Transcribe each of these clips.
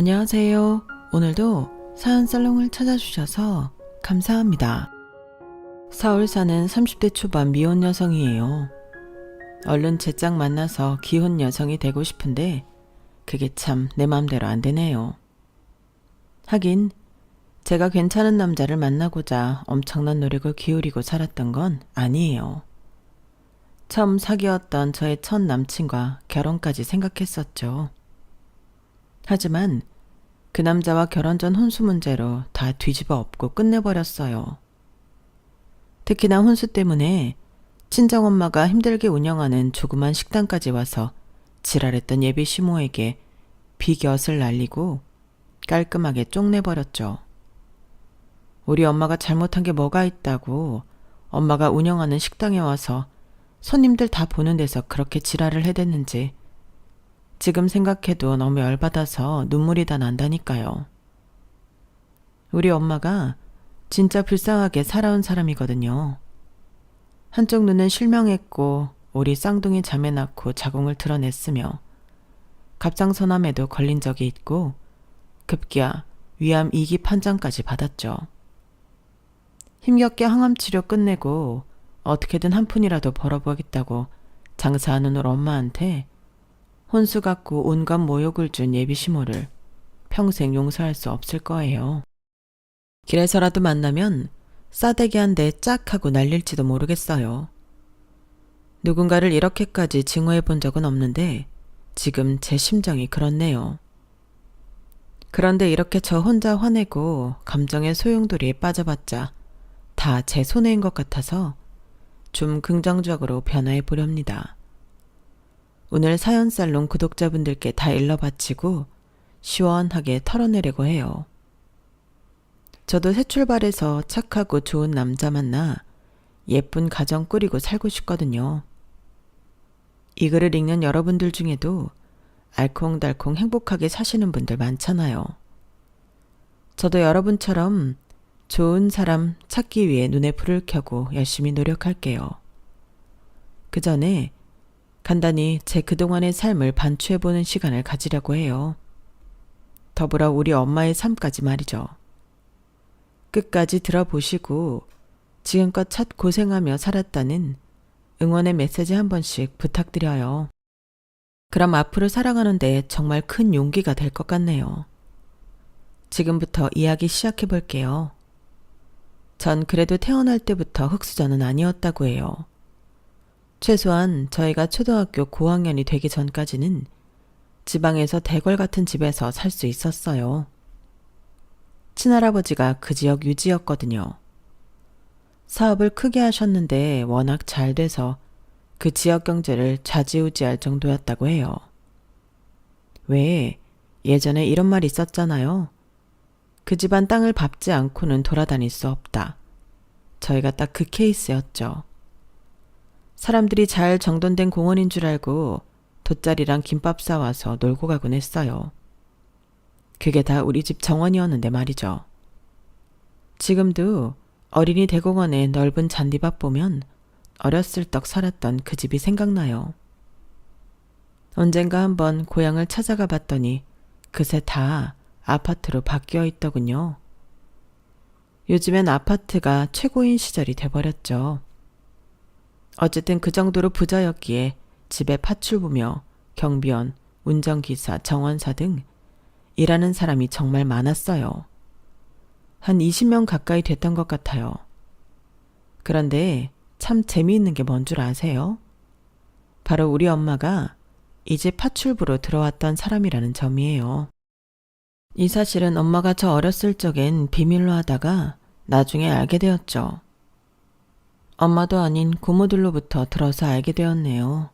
안녕하세요. 오늘도 사연살롱을 찾아주셔서 감사합니다. 서울 사는 30대 초반 미혼 여성이에요. 얼른 제 짝 만나서 기혼 여성이 되고 싶은데 그게 참 내 맘대로 안 되네요. 하긴 제가 괜찮은 남자를 만나고자 엄청난 노력을 기울이고 살았던 건 아니에요. 처음 사귀었던 저의 첫 남친과 결혼까지 생각했었죠. 하지만 그 남자와 결혼 전 혼수 문제로 다 뒤집어 엎고 끝내버렸어요. 특히나 혼수 때문에 친정엄마가 힘들게 운영하는 조그만 식당까지 와서 지랄했던 예비 시모에게 비곁을 날리고 깔끔하게 쪽내버렸죠. 우리 엄마가 잘못한 게 뭐가 있다고 엄마가 운영하는 식당에 와서 손님들 다 보는 데서 그렇게 지랄을 해댔는지 지금 생각해도 너무 열받아서 눈물이 다 난다니까요. 우리 엄마가 진짜 불쌍하게 살아온 사람이거든요. 한쪽 눈은 실명했고 우리 쌍둥이 자매 낳고 자궁을 드러냈으며 갑상선암에도 걸린 적이 있고 급기야 위암 2기 판정까지 받았죠. 힘겹게 항암치료 끝내고 어떻게든 한 푼이라도 벌어보겠다고 장사하는 우리 엄마한테 혼수 갖고 온갖 모욕을 준 예비 시모를 평생 용서할 수 없을 거예요. 길에서라도 만나면 싸대기 한 대 짝 하고 날릴지도 모르겠어요. 누군가를 이렇게까지 증오해 본 적은 없는데 지금 제 심정이 그렇네요. 그런데 이렇게 저 혼자 화내고 감정의 소용돌이에 빠져봤자 다 제 손해인 것 같아서 좀 긍정적으로 변화해 보렵니다. 오늘 사연살롱 구독자분들께 다 일러바치고 시원하게 털어내려고 해요. 저도 새 출발해서 착하고 좋은 남자 만나 예쁜 가정 꾸리고 살고 싶거든요. 이 글을 읽는 여러분들 중에도 알콩달콩 행복하게 사시는 분들 많잖아요. 저도 여러분처럼 좋은 사람 찾기 위해 눈에 불을 켜고 열심히 노력할게요. 그 전에 간단히 제 그동안의 삶을 반추해보는 시간을 가지려고 해요. 더불어 우리 엄마의 삶까지 말이죠. 끝까지 들어보시고 지금껏 참 고생하며 살았다는 응원의 메시지 한 번씩 부탁드려요. 그럼 앞으로 살아가는데 정말 큰 용기가 될 것 같네요. 지금부터 이야기 시작해 볼게요. 전 그래도 태어날 때부터 흙수저는 아니었다고 해요. 최소한 저희가 초등학교 고학년이 되기 전까지는 지방에서 대궐 같은 집에서 살 수 있었어요. 친할아버지가 그 지역 유지였거든요. 사업을 크게 하셨는데 워낙 잘 돼서 그 지역 경제를 좌지우지할 정도였다고 해요. 왜 예전에 이런 말이 있었잖아요. 그 집안 땅을 밟지 않고는 돌아다닐 수 없다. 저희가 딱 그 케이스였죠. 사람들이 잘 정돈된 공원인 줄 알고 돗자리랑 김밥 싸와서 놀고 가곤 했어요. 그게 다 우리 집 정원이었는데 말이죠. 지금도 어린이 대공원의 넓은 잔디밭 보면 어렸을 적 살았던 그 집이 생각나요. 언젠가 한번 고향을 찾아가 봤더니 그새 다 아파트로 바뀌어 있더군요. 요즘엔 아파트가 최고인 시절이 돼버렸죠. 어쨌든 그 정도로 부자였기에 집에 파출부며 경비원, 운전기사, 정원사 등 일하는 사람이 정말 많았어요. 한 20명 가까이 됐던 것 같아요. 그런데 참 재미있는 게 뭔 줄 아세요? 바로 우리 엄마가 이 집 파출부로 들어왔던 사람이라는 점이에요. 이 사실은 엄마가 저 어렸을 적엔 비밀로 하다가 나중에 알게 되었죠. 엄마도 아닌 고모들로부터 들어서 알게 되었네요.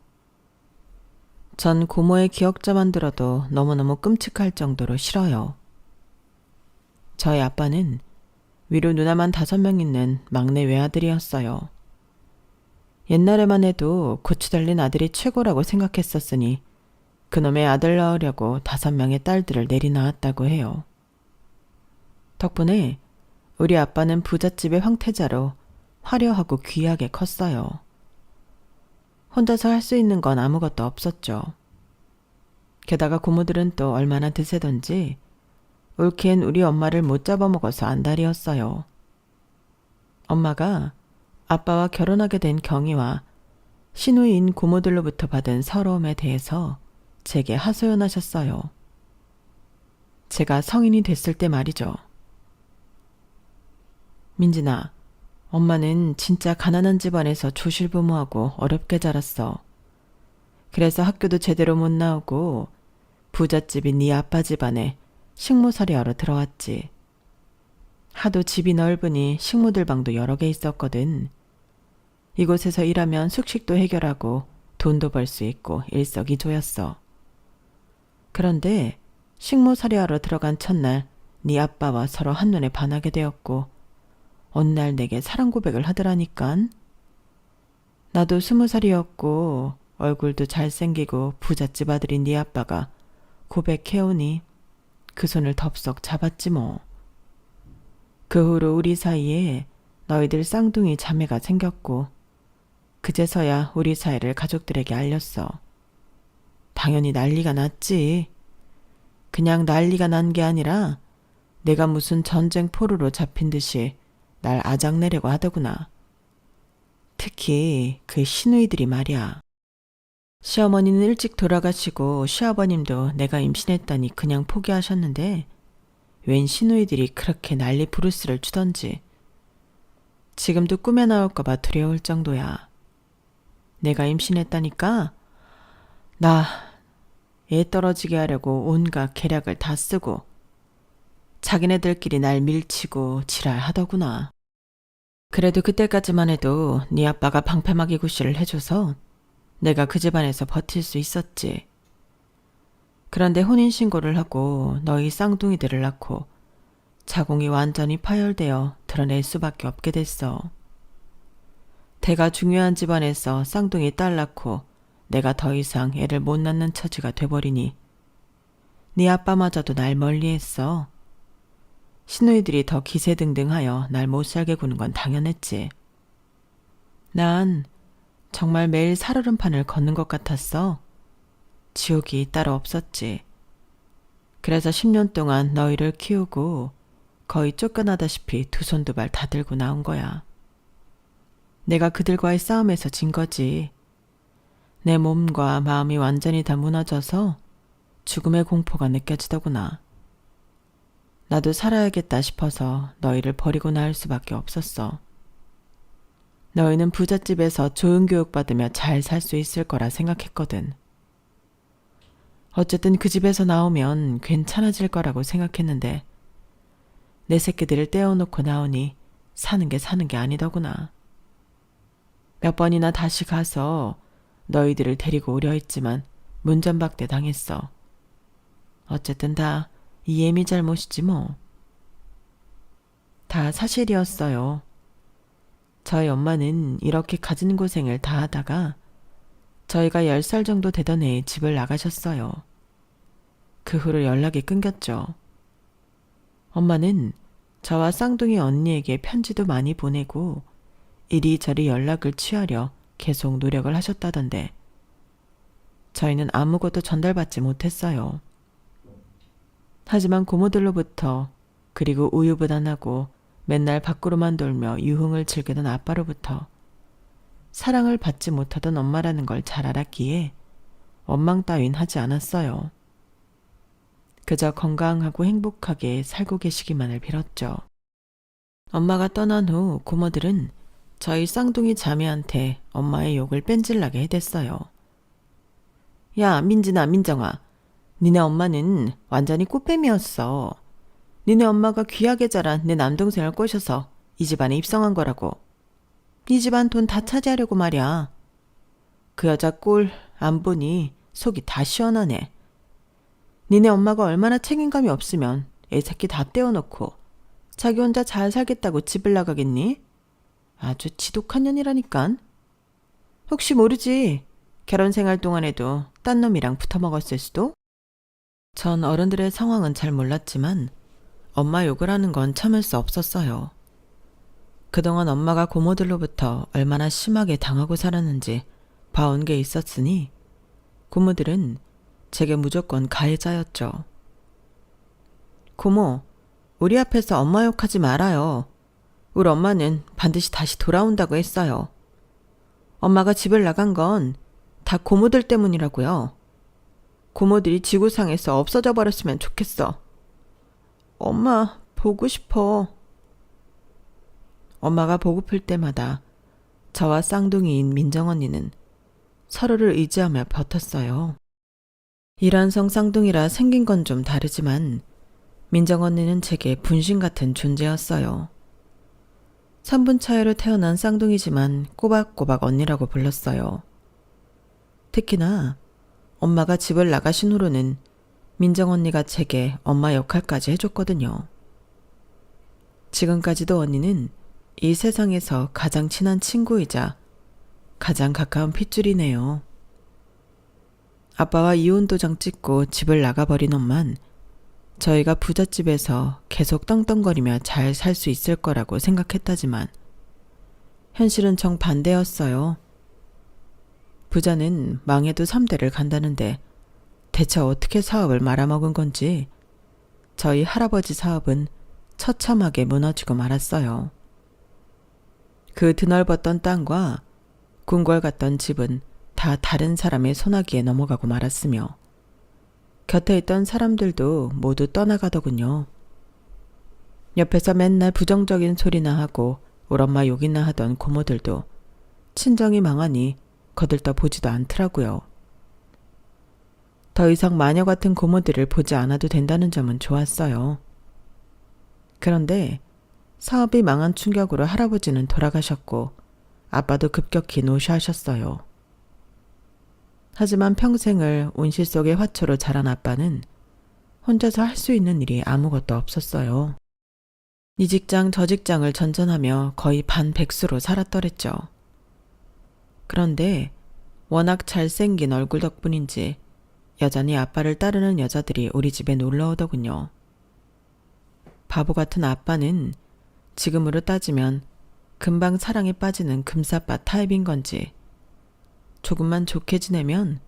전 고모의 기억자만 들어도 너무너무 끔찍할 정도로 싫어요. 저희 아빠는 위로 누나만 5명 있는 막내 외아들이었어요. 옛날에만 해도 고추 달린 아들이 최고라고 생각했었으니 그놈의 아들 낳으려고 5명의 딸들을 내리놓았다고 해요. 덕분에 우리 아빠는 부잣집의 황태자로 화려하고 귀하게 컸어요. 혼자서 할 수 있는 건 아무것도 없었죠. 게다가 고모들은 또 얼마나 드세던지 올케는 우리 엄마를 못 잡아먹어서 안달이었어요. 엄마가 아빠와 결혼하게 된 경위와 시누이인 고모들로부터 받은 서러움에 대해서 제게 하소연하셨어요. 제가 성인이 됐을 때 말이죠. 민진아, 엄마는 진짜 가난한 집안에서 조실부모하고 어렵게 자랐어. 그래서 학교도 제대로 못 나오고 부잣집인 네 아빠 집안에 식모살이하러 들어왔지. 하도 집이 넓으니 식모들 방도 여러 개 있었거든. 이곳에서 일하면 숙식도 해결하고 돈도 벌 수 있고 일석이조였어. 그런데 식모살이하러 들어간 첫날 네 아빠와 서로 한눈에 반하게 되었고 어느 날 내게 사랑 고백을 하더라니깐. 나도 20살이었고 얼굴도 잘생기고 부잣집 아들인 네 아빠가 고백해오니 그 손을 덥석 잡았지 뭐. 그 후로 우리 사이에 너희들 쌍둥이 자매가 생겼고 그제서야 우리 사이를 가족들에게 알렸어. 당연히 난리가 났지. 그냥 난리가 난 게 아니라 내가 무슨 전쟁 포로로 잡힌 듯이 날 아작내려고 하더구나. 특히 그 시누이들이 말이야. 시어머니는 일찍 돌아가시고 시아버님도 내가 임신했다니 그냥 포기하셨는데 웬 시누이들이 그렇게 난리 부르스를 추던지. 지금도 꿈에 나올까봐 두려울 정도야. 내가 임신했다니까 나 애 떨어지게 하려고 온갖 계략을 다 쓰고 자기네들끼리 날 밀치고 지랄하더구나. 그래도 그때까지만 해도 네 아빠가 방패막이 구실을 해줘서 내가 그 집안에서 버틸 수 있었지. 그런데 혼인신고를 하고 너희 쌍둥이들을 낳고 자궁이 완전히 파열되어 드러낼 수밖에 없게 됐어. 대가 중요한 집안에서 쌍둥이 딸 낳고 내가 더 이상 애를 못 낳는 처지가 돼버리니 네 아빠마저도 날 멀리했어. 시누이들이 더 기세등등하여 날 못살게 구는 건 당연했지. 난 정말 매일 살얼음판을 걷는 것 같았어. 지옥이 따로 없었지. 그래서 10년 동안 너희를 키우고 거의 쫓겨나다시피 두 손 두 발 다 들고 나온 거야. 내가 그들과의 싸움에서 진 거지. 내 몸과 마음이 완전히 다 무너져서 죽음의 공포가 느껴지더구나. 나도 살아야겠다 싶어서 너희를 버리고 나올 수밖에 없었어. 너희는 부잣집에서 좋은 교육받으며 잘 살 수 있을 거라 생각했거든. 어쨌든 그 집에서 나오면 괜찮아질 거라고 생각했는데 내 새끼들을 떼어놓고 나오니 사는 게 아니더구나. 몇 번이나 다시 가서 너희들을 데리고 오려 했지만 문전박대 당했어. 어쨌든 다 이애미 잘못이지 뭐. 다 사실이었어요. 저희 엄마는 이렇게 가진 고생을 다 하다가 저희가 10살 정도 되던 해에 집을 나가셨어요. 그 후로 연락이 끊겼죠. 엄마는 저와 쌍둥이 언니에게 편지도 많이 보내고 이리저리 연락을 취하려 계속 노력을 하셨다던데 저희는 아무것도 전달받지 못했어요. 하지만 고모들로부터 그리고 우유부단하고 맨날 밖으로만 돌며 유흥을 즐기던 아빠로부터 사랑을 받지 못하던 엄마라는 걸 잘 알았기에 원망 따윈 하지 않았어요. 그저 건강하고 행복하게 살고 계시기만을 빌었죠. 엄마가 떠난 후 고모들은 저희 쌍둥이 자매한테 엄마의 욕을 뺀질나게 해댔어요. 야, 민진아, 민정아. 니네 엄마는 완전히 꽃뱀이었어. 니네 엄마가 귀하게 자란 내 남동생을 꼬셔서 이 집안에 입성한 거라고. 이 집안 돈 다 차지하려고 말이야. 그 여자 꼴 안 보니 속이 다 시원하네. 니네 엄마가 얼마나 책임감이 없으면 애 새끼 다 떼어놓고 자기 혼자 잘 살겠다고 집을 나가겠니? 아주 지독한 년이라니깐. 혹시 모르지. 결혼 생활 동안에도 딴 놈이랑 붙어 먹었을 수도? 전 어른들의 상황은 잘 몰랐지만 엄마 욕을 하는 건 참을 수 없었어요. 그동안 엄마가 고모들로부터 얼마나 심하게 당하고 살았는지 봐온 게 있었으니 고모들은 제게 무조건 가해자였죠. 고모, 우리 앞에서 엄마 욕하지 말아요. 우리 엄마는 반드시 다시 돌아온다고 했어요. 엄마가 집을 나간 건 다 고모들 때문이라고요. 고모들이 지구상에서 없어져 버렸으면 좋겠어. 엄마, 보고 싶어. 엄마가 보고플 때마다 저와 쌍둥이인 민정 언니는 서로를 의지하며 버텼어요. 이란성 쌍둥이라 생긴 건 좀 다르지만 민정 언니는 제게 분신 같은 존재였어요. 3분 차이로 태어난 쌍둥이지만 꼬박꼬박 언니라고 불렀어요. 특히나 엄마가 집을 나가신 후로는 민정 언니가 제게 엄마 역할까지 해줬거든요. 지금까지도 언니는 이 세상에서 가장 친한 친구이자 가장 가까운 핏줄이네요. 아빠와 이혼 도장 찍고 집을 나가버린 엄만 저희가 부잣집에서 계속 떵떵거리며 잘 살 수 있을 거라고 생각했다지만 현실은 정반대였어요. 부자는 망해도 3대를 간다는데 대체 어떻게 사업을 말아먹은 건지 저희 할아버지 사업은 처참하게 무너지고 말았어요. 그 드넓었던 땅과 궁궐 같던 집은 다 다른 사람의 손아귀에 넘어가고 말았으며 곁에 있던 사람들도 모두 떠나가더군요. 옆에서 맨날 부정적인 소리나 하고 우리 엄마 욕이나 하던 고모들도 친정이 망하니 거들떠 보지도 않더라고요. 더 이상 마녀 같은 고모들을 보지 않아도 된다는 점은 좋았어요. 그런데 사업이 망한 충격으로 할아버지는 돌아가셨고 아빠도 급격히 노쇼하셨어요. 하지만 평생을 온실 속의 화초로 자란 아빠는 혼자서 할 수 있는 일이 아무것도 없었어요. 이 직장 저 직장을 전전하며 거의 반백수로 살았더랬죠. 그런데 워낙 잘생긴 얼굴 덕분인지 여전히 아빠를 따르는 여자들이 우리 집에 놀러 오더군요. 바보 같은 아빠는 지금으로 따지면 금방 사랑에 빠지는 금사빠 타입인 건지 조금만 좋게 지내면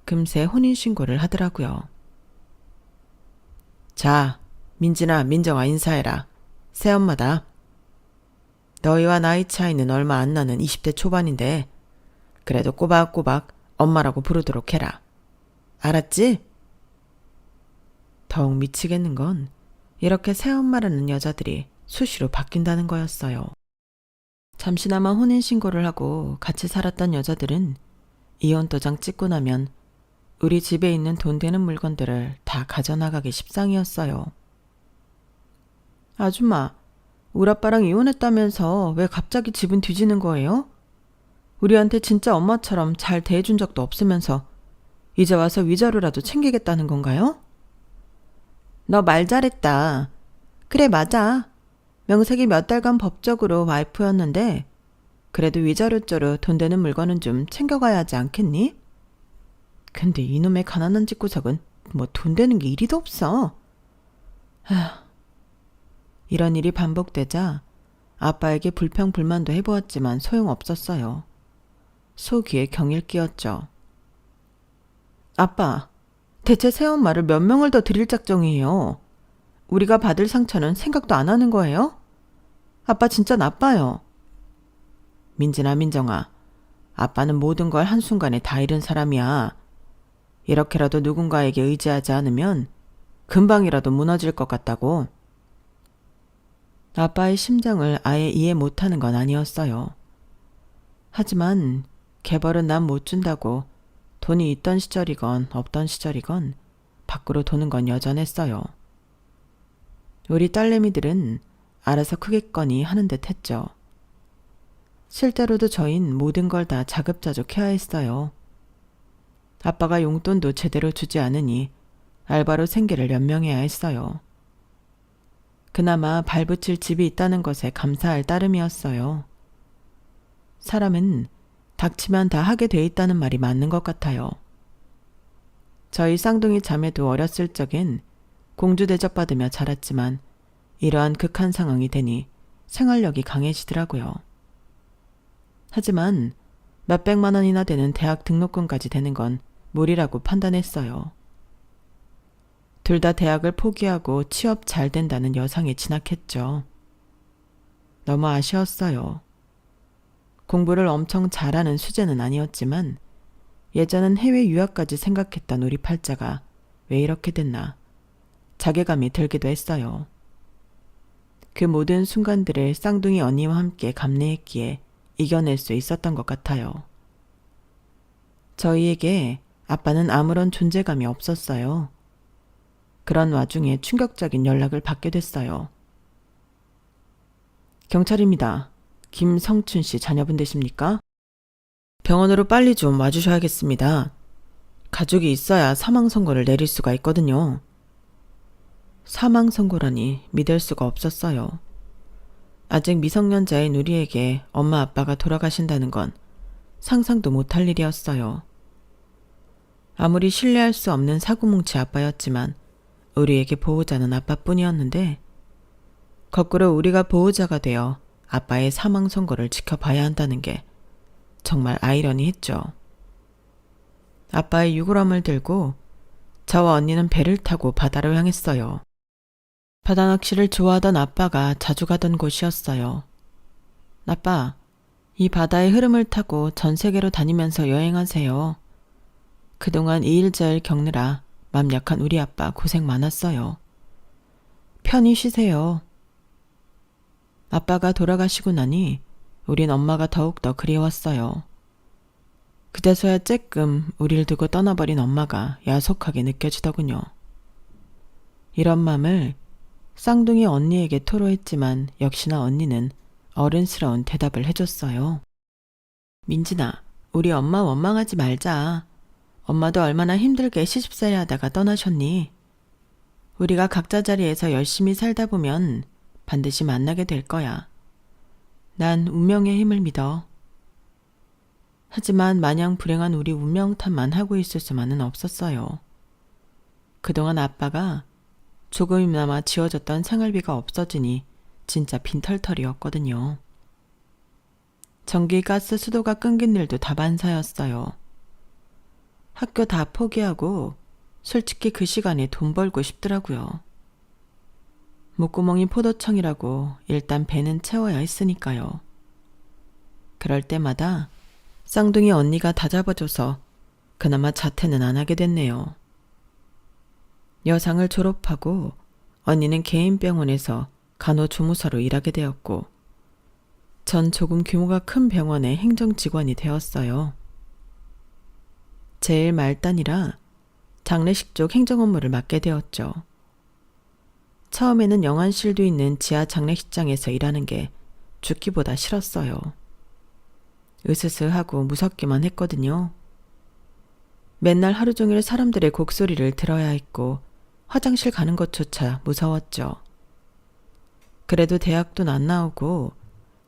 금세 혼인신고를 하더라고요. 자, 민진아, 민정아 인사해라. 새엄마다. 너희와 나이 차이는 얼마 안 나는 20대 초반인데 그래도 꼬박꼬박 엄마라고 부르도록 해라. 알았지? 더욱 미치겠는 건 이렇게 새엄마라는 여자들이 수시로 바뀐다는 거였어요. 잠시나마 혼인신고를 하고 같이 살았던 여자들은 이혼 도장 찍고 나면 우리 집에 있는 돈 되는 물건들을 다 가져나가기 십상이었어요. 아줌마, 우리 아빠랑 이혼했다면서 왜 갑자기 집은 뒤지는 거예요? 우리한테 진짜 엄마처럼 잘 대해준 적도 없으면서 이제 와서 위자료라도 챙기겠다는 건가요? 너 말 잘했다. 그래, 맞아. 명색이 몇 달간 법적으로 와이프였는데 그래도 위자료조로 돈 되는 물건은 좀 챙겨가야 하지 않겠니? 근데 이놈의 가난한 집구석은 뭐 돈 되는 게 이리도 없어. 이런 일이 반복되자 아빠에게 불평불만도 해보았지만 소용없었어요. 속이에 경일 끼었죠. 아빠, 대체 새엄마를 몇 명을 더 드릴 작정이에요? 우리가 받을 상처는 생각도 안 하는 거예요? 아빠 진짜 나빠요. 민진아, 민정아, 아빠는 모든 걸 한순간에 다 잃은 사람이야. 이렇게라도 누군가에게 의지하지 않으면 금방이라도 무너질 것 같다고. 아빠의 심정을 아예 이해 못하는 건 아니었어요. 하지만 개벌은 난 못 준다고 돈이 있던 시절이건 없던 시절이건 밖으로 도는 건 여전했어요. 우리 딸내미들은 알아서 크겠거니 하는 듯 했죠. 실제로도 저흰 모든 걸 다 자급자족해야 했어요. 아빠가 용돈도 제대로 주지 않으니 알바로 생계를 연명해야 했어요. 그나마 발붙일 집이 있다는 것에 감사할 따름이었어요. 사람은 닥치면 다 하게 돼 있다는 말이 맞는 것 같아요. 저희 쌍둥이 자매도 어렸을 적엔 공주 대접받으며 자랐지만 이러한 극한 상황이 되니 생활력이 강해지더라고요. 하지만 몇백만 원이나 되는 대학 등록금까지 되는 건 무리라고 판단했어요. 둘 다 대학을 포기하고 취업 잘 된다는 여상에 진학했죠. 너무 아쉬웠어요. 공부를 엄청 잘하는 수재는 아니었지만 예전엔 해외 유학까지 생각했던 우리 팔자가 왜 이렇게 됐나 자괴감이 들기도 했어요. 그 모든 순간들을 쌍둥이 언니와 함께 감내했기에 이겨낼 수 있었던 것 같아요. 저희에게 아빠는 아무런 존재감이 없었어요. 그런 와중에 충격적인 연락을 받게 됐어요. 경찰입니다. 김성춘 씨 자녀분 되십니까? 병원으로 빨리 좀 와주셔야겠습니다. 가족이 있어야 사망 선고를 내릴 수가 있거든요. 사망 선고라니 믿을 수가 없었어요. 아직 미성년자인 우리에게 엄마 아빠가 돌아가신다는 건 상상도 못할 일이었어요. 아무리 신뢰할 수 없는 사고뭉치 아빠였지만 우리에게 보호자는 아빠뿐이었는데 거꾸로 우리가 보호자가 되어 아빠의 사망 선고를 지켜봐야 한다는 게 정말 아이러니했죠. 아빠의 유골함을 들고 저와 언니는 배를 타고 바다로 향했어요. 바다 낚시를 좋아하던 아빠가 자주 가던 곳이었어요. 아빠, 이 바다의 흐름을 타고 전 세계로 다니면서 여행하세요. 그동안 이 일 저 일 겪느라 맘 약한 우리 아빠 고생 많았어요. 편히 쉬세요. 아빠가 돌아가시고 나니 우린 엄마가 더욱더 그리웠어요. 그제서야 쬐끔 우릴 두고 떠나버린 엄마가 야속하게 느껴지더군요. 이런 맘을 쌍둥이 언니에게 토로했지만 역시나 언니는 어른스러운 대답을 해줬어요. 민진아, 우리 엄마 원망하지 말자. 엄마도 얼마나 힘들게 시집살이 하다가 떠나셨니? 우리가 각자 자리에서 열심히 살다 보면 반드시 만나게 될 거야. 난 운명의 힘을 믿어. 하지만 마냥 불행한 우리 운명 탓만 하고 있을 수만은 없었어요. 그동안 아빠가 조금이나마 지어졌던 생활비가 없어지니 진짜 빈털털이었거든요. 전기, 가스, 수도가 끊긴 일도 다반사였어요. 학교 다 포기하고 솔직히 그 시간에 돈 벌고 싶더라고요. 목구멍이 포도청이라고 일단 배는 채워야 했으니까요. 그럴 때마다 쌍둥이 언니가 다잡아줘서 그나마 자퇴는 안 하게 됐네요. 여상을 졸업하고 언니는 개인 병원에서 간호조무사로 일하게 되었고 전 조금 규모가 큰 병원의 행정직원이 되었어요. 제일 말단이라 장례식 쪽 행정 업무를 맡게 되었죠. 처음에는 영안실도 있는 지하 장례식장에서 일하는 게 죽기보다 싫었어요. 으스스하고 무섭기만 했거든요. 맨날 하루 종일 사람들의 곡소리를 들어야 했고 화장실 가는 것조차 무서웠죠. 그래도 대학도 안 나오고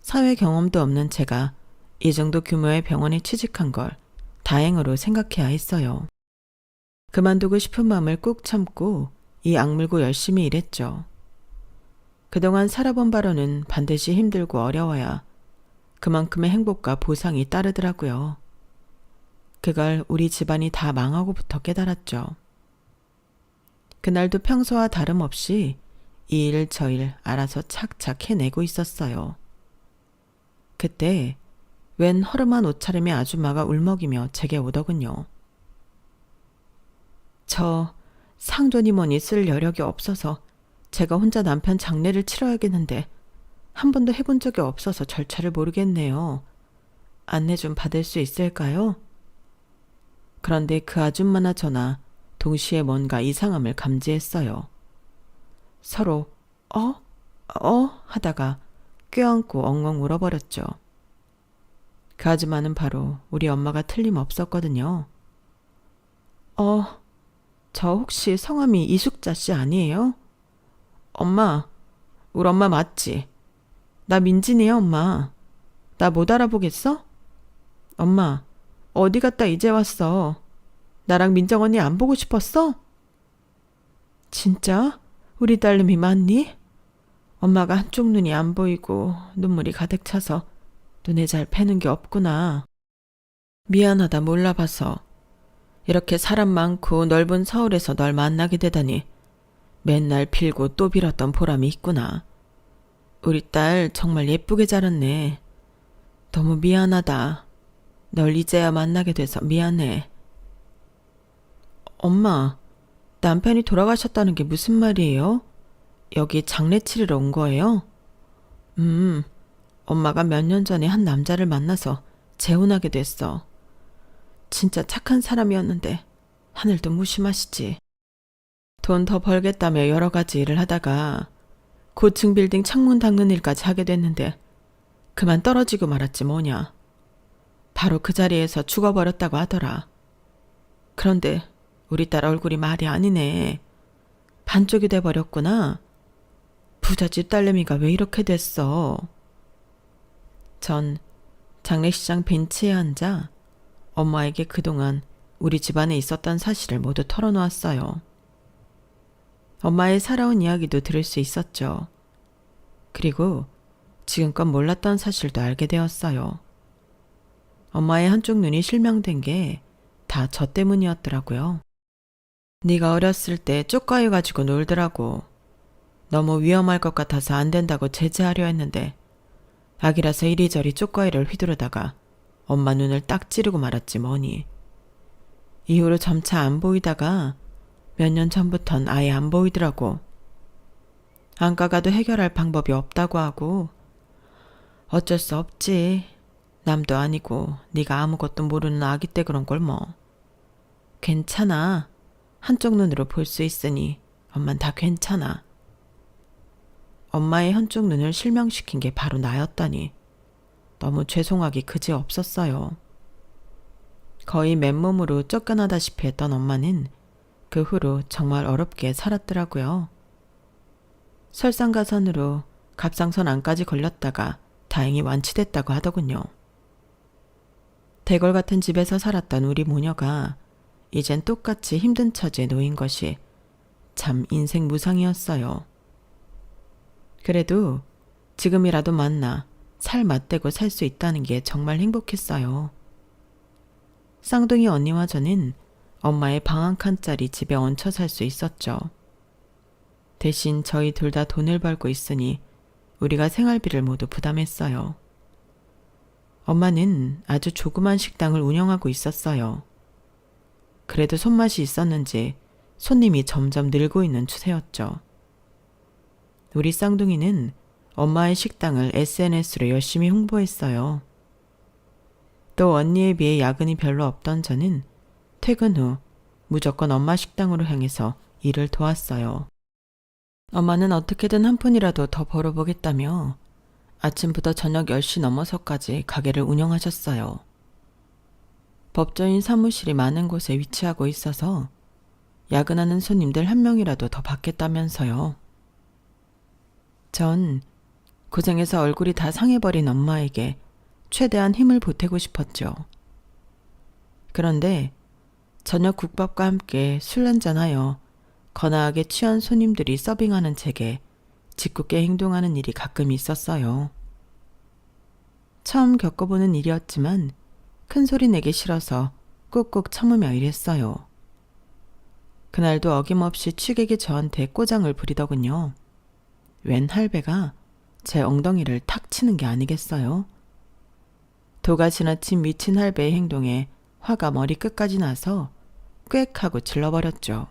사회 경험도 없는 제가 이 정도 규모의 병원에 취직한 걸 다행으로 생각해야 했어요. 그만두고 싶은 마음을 꾹 참고 이 악물고 열심히 일했죠. 그동안 살아본 바로는 반드시 힘들고 어려워야 그만큼의 행복과 보상이 따르더라고요. 그걸 우리 집안이 다 망하고부터 깨달았죠. 그날도 평소와 다름없이 이 일 저 일 알아서 착착 해내고 있었어요. 그때 웬 허름한 옷차림의 아줌마가 울먹이며 제게 오더군요. 저 상돈이 뭐니 쓸 여력이 없어서 제가 혼자 남편 장례를 치러야겠는데 한 번도 해본 적이 없어서 절차를 모르겠네요. 안내 좀 받을 수 있을까요? 그런데 그 아줌마나 저나 동시에 뭔가 이상함을 감지했어요. 서로 하다가 껴안고 엉엉 울어버렸죠. 그 아줌마는 바로 우리 엄마가 틀림없었거든요. 저 혹시 성함이 이숙자 씨 아니에요? 엄마, 우리 엄마 맞지? 나 민진이야, 엄마. 나 못 알아보겠어? 엄마, 어디 갔다 이제 왔어? 나랑 민정 언니 안 보고 싶었어? 진짜? 우리 딸내미 맞니? 엄마가 한쪽 눈이 안 보이고 눈물이 가득 차서 눈에 잘 패는 게 없구나. 미안하다 몰라봐서. 이렇게 사람 많고 넓은 서울에서 널 만나게 되다니 맨날 빌고 또 빌었던 보람이 있구나. 우리 딸 정말 예쁘게 자랐네. 너무 미안하다. 널 이제야 만나게 돼서 미안해. 엄마, 남편이 돌아가셨다는 게 무슨 말이에요? 여기 장례 치르러 온 거예요? 엄마가 몇 년 전에 한 남자를 만나서 재혼하게 됐어. 진짜 착한 사람이었는데 하늘도 무심하시지. 돈 더 벌겠다며 여러 가지 일을 하다가 고층 빌딩 창문 닦는 일까지 하게 됐는데 그만 떨어지고 말았지 뭐냐. 바로 그 자리에서 죽어버렸다고 하더라. 그런데 우리 딸 얼굴이 말이 아니네. 반쪽이 돼버렸구나. 부잣집 딸내미가 왜 이렇게 됐어. 전 장례식장 벤치에 앉아 엄마에게 그동안 우리 집안에 있었던 사실을 모두 털어놓았어요. 엄마의 살아온 이야기도 들을 수 있었죠. 그리고 지금껏 몰랐던 사실도 알게 되었어요. 엄마의 한쪽 눈이 실명된 게 다 저 때문이었더라고요. 네가 어렸을 때 쪽가위 가지고 놀더라고. 너무 위험할 것 같아서 안 된다고 제재하려 했는데 아기라서 이리저리 쪽가위를 휘두르다가 엄마 눈을 딱 찌르고 말았지 뭐니. 이후로 점차 안 보이다가 몇 년 전부턴 아예 안 보이더라고. 안과 가도 해결할 방법이 없다고 하고 어쩔 수 없지. 남도 아니고 네가 아무것도 모르는 아기 때 그런 걸 뭐. 괜찮아. 한쪽 눈으로 볼 수 있으니 엄만 다 괜찮아. 엄마의 한쪽 눈을 실명시킨 게 바로 나였다니 너무 죄송하기 그지 없었어요. 거의 맨몸으로 쫓겨나다시피 했던 엄마는 그 후로 정말 어렵게 살았더라고요. 설상가선으로 갑상선 암까지 걸렸다가 다행히 완치됐다고 하더군요. 대궐 같은 집에서 살았던 우리 모녀가 이젠 똑같이 힘든 처지에 놓인 것이 참 인생 무상이었어요. 그래도 지금이라도 만나 살 맞대고 살 수 있다는 게 정말 행복했어요. 쌍둥이 언니와 저는 엄마의 방 한 칸짜리 집에 얹혀 살 수 있었죠. 대신 저희 둘 다 돈을 벌고 있으니 우리가 생활비를 모두 부담했어요. 엄마는 아주 조그만 식당을 운영하고 있었어요. 그래도 손맛이 있었는지 손님이 점점 늘고 있는 추세였죠. 우리 쌍둥이는 엄마의 식당을 SNS로 열심히 홍보했어요. 또 언니에 비해 야근이 별로 없던 저는 퇴근 후 무조건 엄마 식당으로 향해서 일을 도왔어요. 엄마는 어떻게든 한 푼이라도 더 벌어보겠다며 아침부터 저녁 10시 넘어서까지 가게를 운영하셨어요. 법조인 사무실이 많은 곳에 위치하고 있어서 야근하는 손님들 한 명이라도 더 받겠다면서요. 전 고생해서 얼굴이 다 상해버린 엄마에게 최대한 힘을 보태고 싶었죠. 그런데 저녁 국밥과 함께 술 한잔하여 거나하게 취한 손님들이 서빙하는 제게 짓궂게 행동하는 일이 가끔 있었어요. 처음 겪어보는 일이었지만 큰 소리 내기 싫어서 꾹꾹 참으며 일했어요. 그날도 어김없이 취객이 저한테 꼬장을 부리더군요. 웬 할배가 제 엉덩이를 탁 치는 게 아니겠어요? 도가 지나친 미친 할배의 행동에 화가 머리끝까지 나서 꽥 하고 질러버렸죠.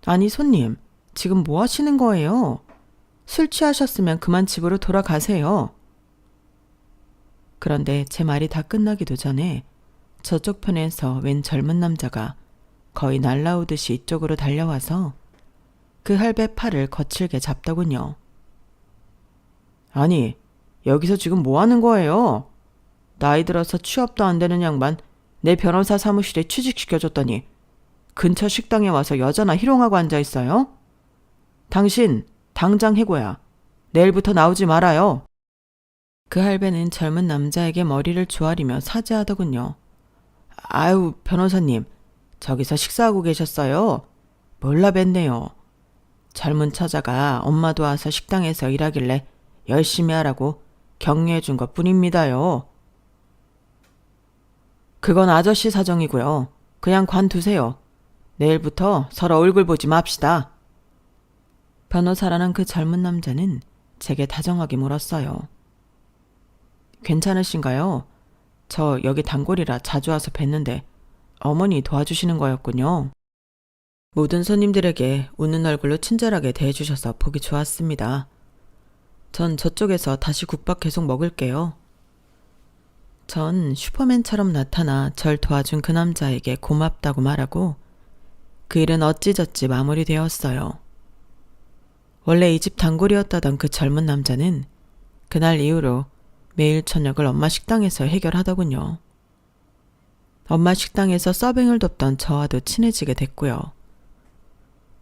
아니 손님, 지금 뭐 하시는 거예요? 술 취하셨으면 그만 집으로 돌아가세요. 그런데 제 말이 다 끝나기도 전에 저쪽 편에서 웬 젊은 남자가 거의 날라오듯이 이쪽으로 달려와서 그 할배 팔을 거칠게 잡더군요. 아니, 여기서 지금 뭐 하는 거예요? 나이 들어서 취업도 안 되는 양반 내 변호사 사무실에 취직시켜줬더니 근처 식당에 와서 여자나 희롱하고 앉아있어요? 당신 당장 해고야. 내일부터 나오지 말아요. 그 할배는 젊은 남자에게 머리를 조아리며 사죄하더군요. 아유, 변호사님, 저기서 식사하고 계셨어요? 몰라 뵀네요. 젊은 처자가 엄마도 와서 식당에서 일하길래 열심히 하라고 격려해 준 것뿐입니다요. 그건 아저씨 사정이고요. 그냥 관두세요. 내일부터 서로 얼굴 보지 맙시다. 변호사라는 그 젊은 남자는 제게 다정하게 물었어요. 괜찮으신가요? 저 여기 단골이라 자주 와서 뵀는데 어머니 도와주시는 거였군요. 모든 손님들에게 웃는 얼굴로 친절하게 대해주셔서 보기 좋았습니다. 전 저쪽에서 다시 국밥 계속 먹을게요. 전 슈퍼맨처럼 나타나 절 도와준 그 남자에게 고맙다고 말하고 그 일은 어찌저찌 마무리되었어요. 원래 이 집 단골이었다던 그 젊은 남자는 그날 이후로 매일 저녁을 엄마 식당에서 해결하더군요. 엄마 식당에서 서빙을 돕던 저와도 친해지게 됐고요.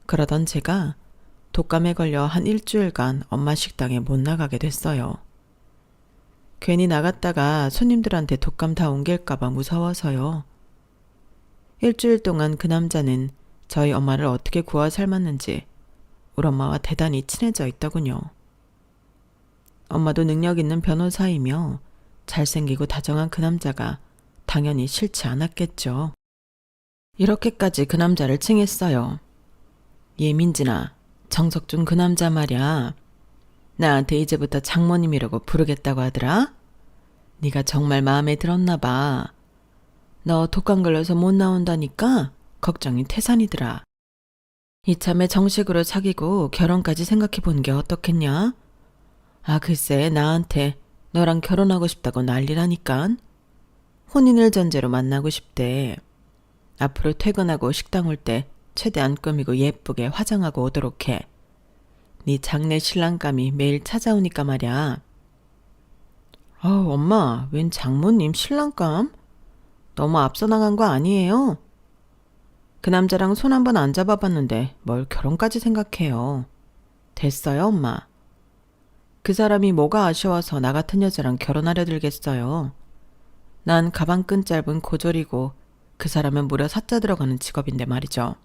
그러던 제가 독감에 걸려 한 일주일간 엄마 식당에 못 나가게 됐어요. 괜히 나갔다가 손님들한테 독감 다 옮길까봐 무서워서요. 일주일 동안 그 남자는 저희 엄마를 어떻게 구워 삶았는지 우리 엄마와 대단히 친해져 있더군요. 엄마도 능력 있는 변호사이며 잘생기고 다정한 그 남자가 당연히 싫지 않았겠죠. 이렇게까지 그 남자를 칭했어요. 예민진아, 정석준 그 남자 말이야. 나한테 이제부터 장모님이라고 부르겠다고 하더라? 네가 정말 마음에 들었나 봐. 너 독감 걸려서 못 나온다니까 걱정이 태산이더라. 이참에 정식으로 사귀고 결혼까지 생각해 보는 게 어떻겠냐? 아, 글쎄 나한테 너랑 결혼하고 싶다고 난리라니깐. 혼인을 전제로 만나고 싶대. 앞으로 퇴근하고 식당 올 때 최대한 꾸미고 예쁘게 화장하고 오도록 해. 네 장래 신랑감이 매일 찾아오니까 말이야. 엄마, 웬 장모님 신랑감? 너무 앞서 나간 거 아니에요? 그 남자랑 손 한번 안 잡아봤는데 뭘 결혼까지 생각해요. 됐어요, 엄마. 그 사람이 뭐가 아쉬워서 나 같은 여자랑 결혼하려 들겠어요. 난 가방끈 짧은 고졸이고 그 사람은 무려 사자 들어가는 직업인데 말이죠.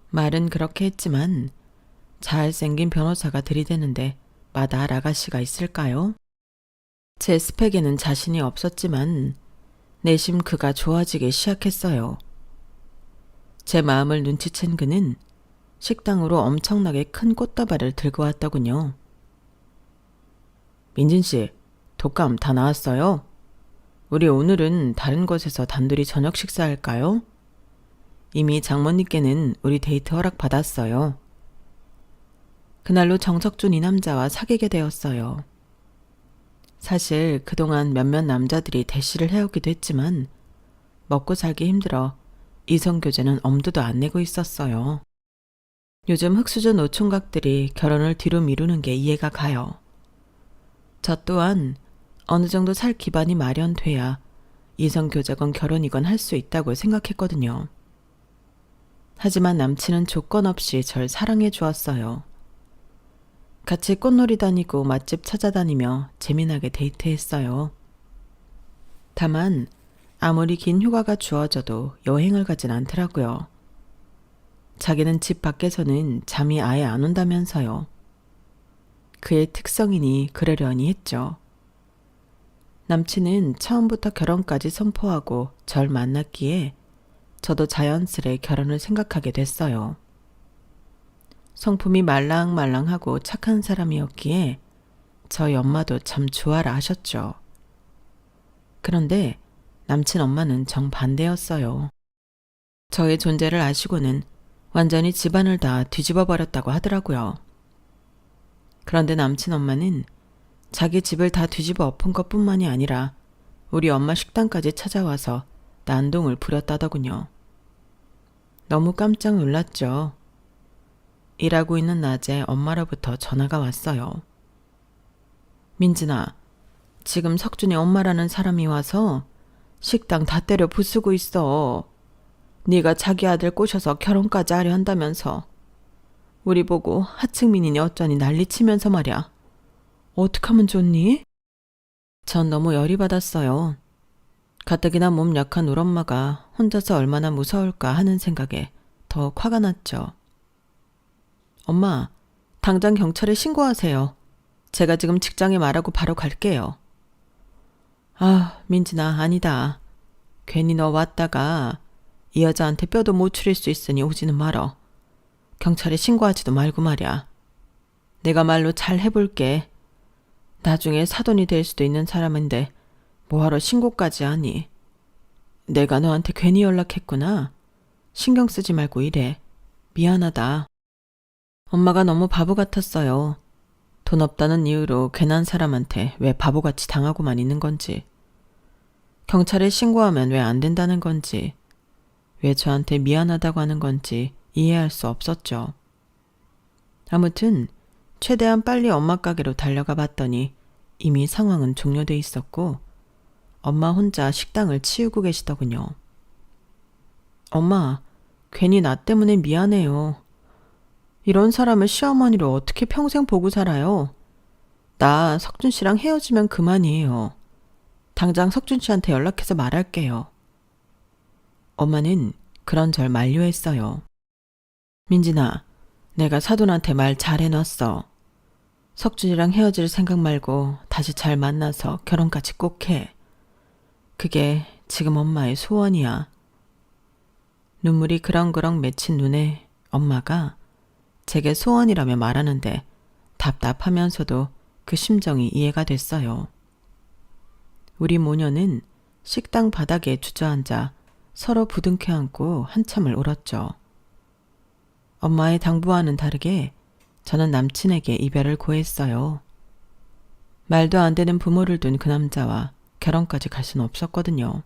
말은 그렇게 했지만 잘생긴 변호사가 들이대는데 마다할 아가씨가 있을까요? 제 스펙에는 자신이 없었지만 내심 그가 좋아지기 시작했어요. 제 마음을 눈치챈 그는 식당으로 엄청나게 큰 꽃다발을 들고 왔더군요. 민진씨, 독감 다 나았어요? 우리 오늘은 다른 곳에서 단둘이 저녁 식사할까요? 이미 장모님께는 우리 데이트 허락 받았어요. 그날로 정석준 이 남자와 사귀게 되었어요. 사실 그동안 몇몇 남자들이 대시를 해오기도 했지만 먹고 살기 힘들어 이성교제는 엄두도 안 내고 있었어요. 요즘 흑수저 노총각들이 결혼을 뒤로 미루는 게 이해가 가요. 저 또한 어느 정도 살 기반이 마련돼야 이성교제건 결혼이건 할 수 있다고 생각했거든요. 하지만 남친은 조건 없이 절 사랑해 주었어요. 같이 꽃놀이 다니고 맛집 찾아다니며 재미나게 데이트했어요. 다만 아무리 긴 휴가가 주어져도 여행을 가진 않더라고요. 자기는 집 밖에서는 잠이 아예 안 온다면서요. 그의 특성이니 그러려니 했죠. 남친은 처음부터 결혼까지 선포하고 절 만났기에 저도 자연스레 결혼을 생각하게 됐어요. 성품이 말랑말랑하고 착한 사람이었기에 저희 엄마도 참 좋아라 하셨죠. 그런데 남친 엄마는 정반대였어요. 저의 존재를 아시고는 완전히 집안을 다 뒤집어 버렸다고 하더라고요. 그런데 남친 엄마는 자기 집을 다 뒤집어 엎은 것뿐만이 아니라 우리 엄마 식당까지 찾아와서 난동을 부렸다더군요. 너무 깜짝 놀랐죠. 일하고 있는 낮에 엄마로부터 전화가 왔어요. 민진아, 지금 석준이 엄마라는 사람이 와서 식당 다 때려 부수고 있어. 네가 자기 아들 꼬셔서 결혼까지 하려 한다면서. 우리 보고 하층민이니 어쩌니 난리치면서 말이야. 어떡하면 좋니? 전 너무 열이 받았어요. 가뜩이나 몸 약한 우리 엄마가 혼자서 얼마나 무서울까 하는 생각에 더 화가 났죠. 엄마, 당장 경찰에 신고하세요. 제가 지금 직장에 말하고 바로 갈게요. 아, 민진아, 아니다. 괜히 너 왔다가 이 여자한테 뼈도 못 추릴 수 있으니 오지는 말어. 경찰에 신고하지도 말고 말이야. 내가 말로 잘 해볼게. 나중에 사돈이 될 수도 있는 사람인데 뭐하러 신고까지 하니. 내가 너한테 괜히 연락했구나. 신경 쓰지 말고 이래. 미안하다. 엄마가 너무 바보 같았어요. 돈 없다는 이유로 괜한 사람한테 왜 바보같이 당하고만 있는 건지. 경찰에 신고하면 왜 안 된다는 건지. 왜 저한테 미안하다고 하는 건지 이해할 수 없었죠. 아무튼 최대한 빨리 엄마 가게로 달려가 봤더니 이미 상황은 종료돼 있었고 엄마 혼자 식당을 치우고 계시더군요. 엄마, 괜히 나 때문에 미안해요. 이런 사람을 시어머니로 어떻게 평생 보고 살아요? 나 석준 씨랑 헤어지면 그만이에요. 당장 석준 씨한테 연락해서 말할게요. 엄마는 그런절 만류했어요. 민진아, 내가 사돈한테 말 잘 해놨어. 석준이랑 헤어질 생각 말고 다시 잘 만나서 결혼까지 꼭 해. 그게 지금 엄마의 소원이야. 눈물이 그렁그렁 맺힌 눈에 엄마가 제게 소원이라며 말하는데 답답하면서도 그 심정이 이해가 됐어요. 우리 모녀는 식당 바닥에 주저앉아 서로 부둥켜 안고 한참을 울었죠. 엄마의 당부와는 다르게 저는 남친에게 이별을 고했어요. 말도 안 되는 부모를 둔 그 남자와 결혼까지 갈 수는 없었거든요.